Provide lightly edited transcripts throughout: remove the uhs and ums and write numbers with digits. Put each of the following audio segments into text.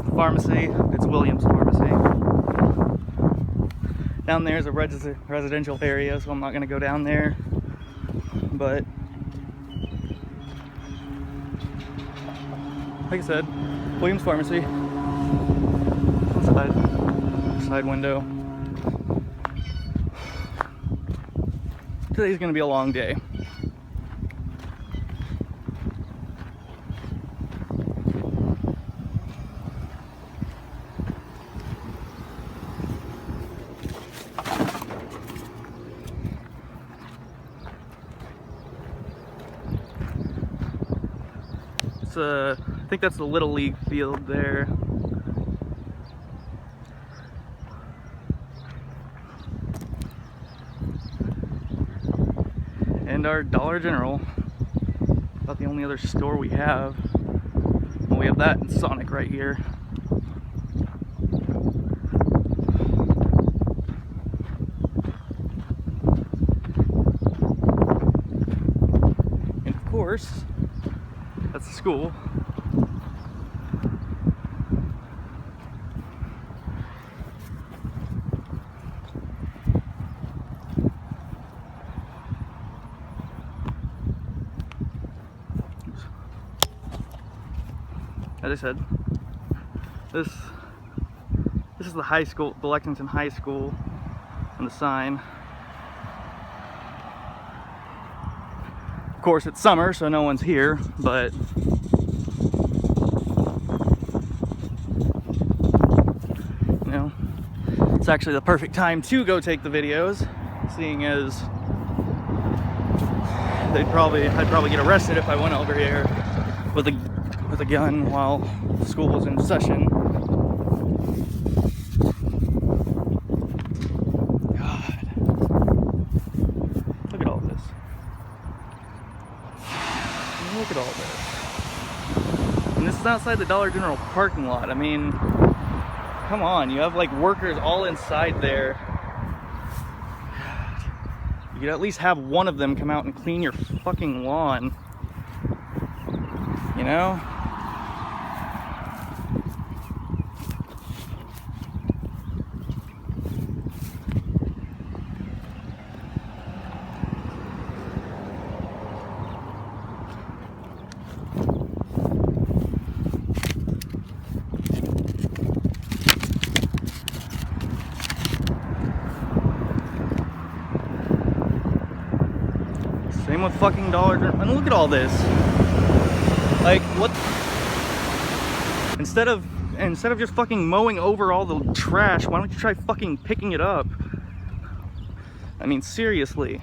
the pharmacy. It's Williams Pharmacy. Down there is a residential area, so I'm not going to go down there. But like I said, Williams Pharmacy. Side window. Today's going to be a long day. I think that's the Little League field there. And our Dollar General. About the only other store we have. Well, we have that and Sonic right here. And of course, that's the school. As I said, this is the high school, the Lexington High School, and the sign. Of course, it's summer, so no one's here, but you know, it's actually the perfect time to go take the videos, seeing as I'd probably get arrested if I went over here with a gun while school was in session. God, look at all this. Look at all this. And this is outside the Dollar General parking lot. I mean, come on, you have like workers all inside there. You could at least have one of them come out and clean your fucking lawn. You know? Same with fucking Dollar General. And look at all this. Like, what? Instead of just fucking mowing over all the trash, why don't you try fucking picking it up? I mean, seriously.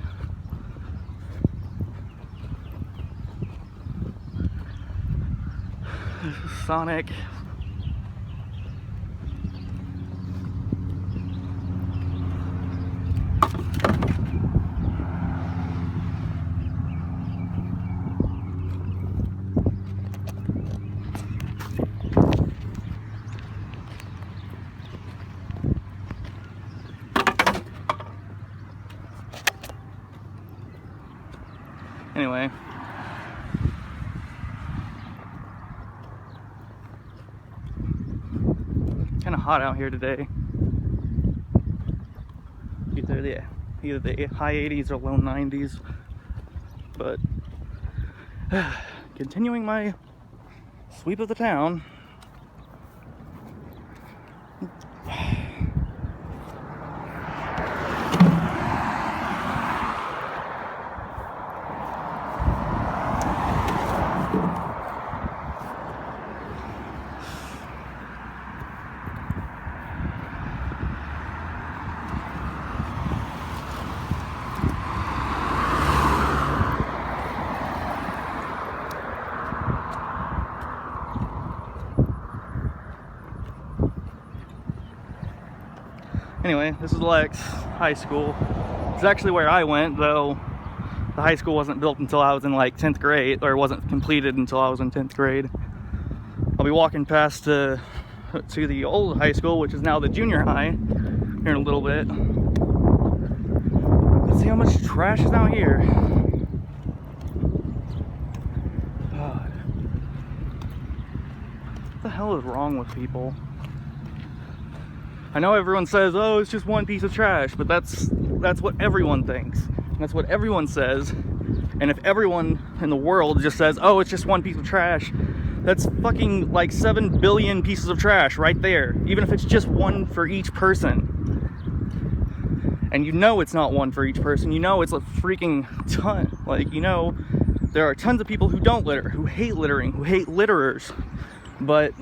Sonic. Anyway, kind of hot out here today. Either the high 80s or low 90s, but continuing my sweep of the town. Anyway, this is Lex High School. It's actually where I went, though the high school wasn't built until I was in like 10th grade, or wasn't completed until I was in 10th grade. I'll be walking past to the old high school, which is now the junior high, here in a little bit. Let's see how much trash is out here. God. What the hell is wrong with people? I know everyone says, oh, it's just one piece of trash, but that's what everyone thinks. That's what everyone says. And if everyone in the world just says, oh, it's just one piece of trash, that's fucking like 7 billion pieces of trash right there. Even if it's just one for each person. And you know it's not one for each person. You know it's a freaking ton. Like, you know, there are tons of people who don't litter, who hate littering, who hate litterers. But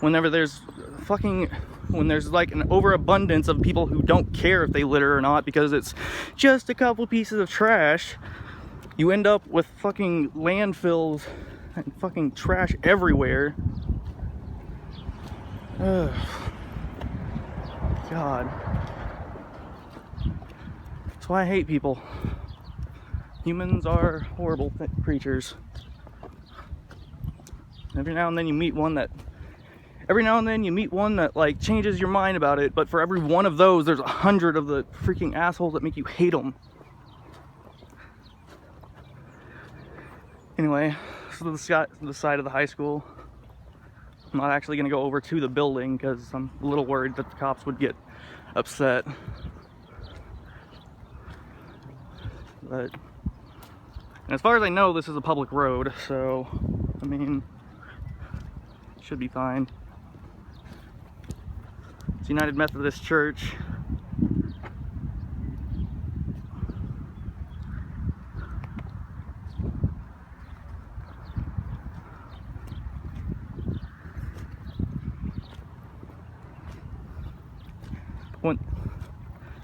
whenever there's like an overabundance of people who don't care if they litter or not because it's just a couple pieces of trash, you end up with fucking landfills and fucking trash everywhere. Ugh. God. That's why I hate people. Humans are horrible creatures. Every now and then you meet one that like changes your mind about it, but for every one of those, there's 100 of the freaking assholes that make you hate them. Anyway, so the side of the high school. I'm not actually gonna go over to the building because I'm a little worried that the cops would get upset. But as far as I know, this is a public road, so I mean, it should be fine. It's United Methodist Church.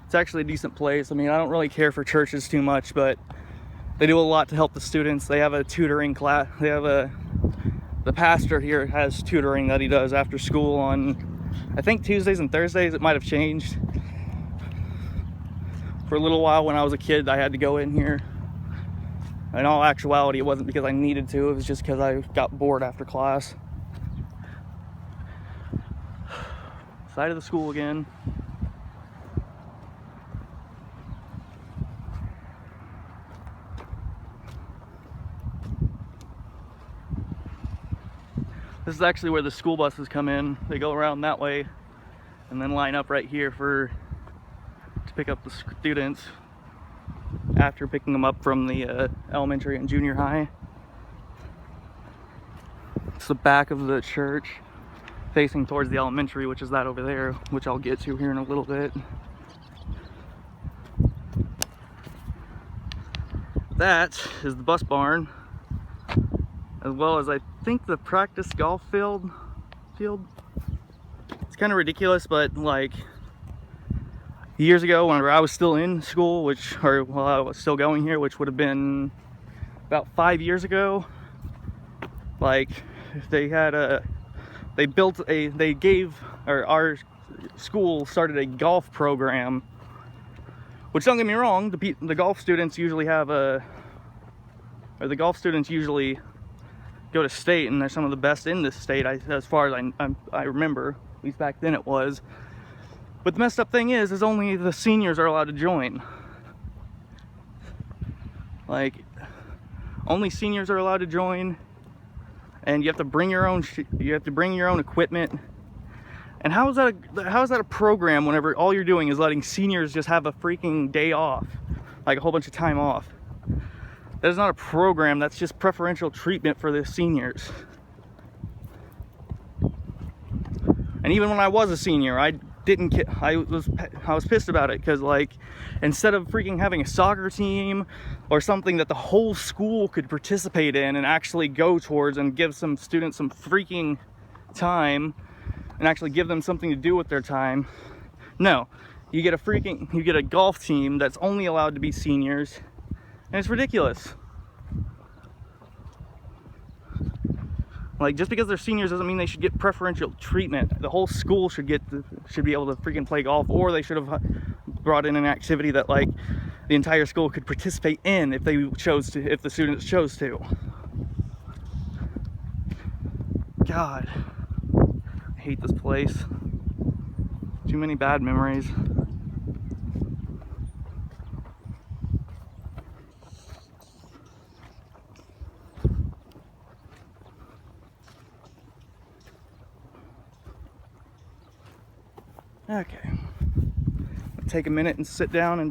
It's actually a decent place. I mean, I don't really care for churches too much, but they do a lot to help the students. They have a tutoring class. The pastor here has tutoring that he does after school on, I think, Tuesdays and Thursdays. It might have changed. For a little while when I was a kid, I had to go in here. In all actuality, it wasn't because I needed to. It was just because I got bored after class. Side of the school again. This is actually where the school buses come in. They go around that way and then line up right here to pick up the students after picking them up from the elementary and junior high. It's the back of the church facing towards the elementary, which is that over there, which I'll get to here in a little bit. That is the bus barn, as well as I think the practice golf field. It's kind of ridiculous, but like years ago, whenever I was still in school, while I was still going here, which would have been about 5 years ago, like our school started a golf program. Which, don't get me wrong, the golf students usually usually go to state, and they're some of the best in this state, as far as I remember. At least back then it was. But the messed up thing is only the seniors are allowed to join. Like, only seniors are allowed to join, and you have to bring your own equipment. And how is that a program whenever all you're doing is letting seniors just have a freaking day off, like a whole bunch of time off? That is not a program. That's just preferential treatment for the seniors. And even when I was a senior, I was pissed about it, because like, instead of freaking having a soccer team or something that the whole school could participate in and actually go towards and give some students some freaking time and actually give them something to do with their time, no, you get a golf team that's only allowed to be seniors, and it's ridiculous. Like, just because they're seniors doesn't mean they should get preferential treatment. The whole school should be able to freaking play golf, or they should have brought in an activity that like the entire school could participate in if the students chose to. God, I hate this place. Too many bad memories. Okay. Take a minute and sit down and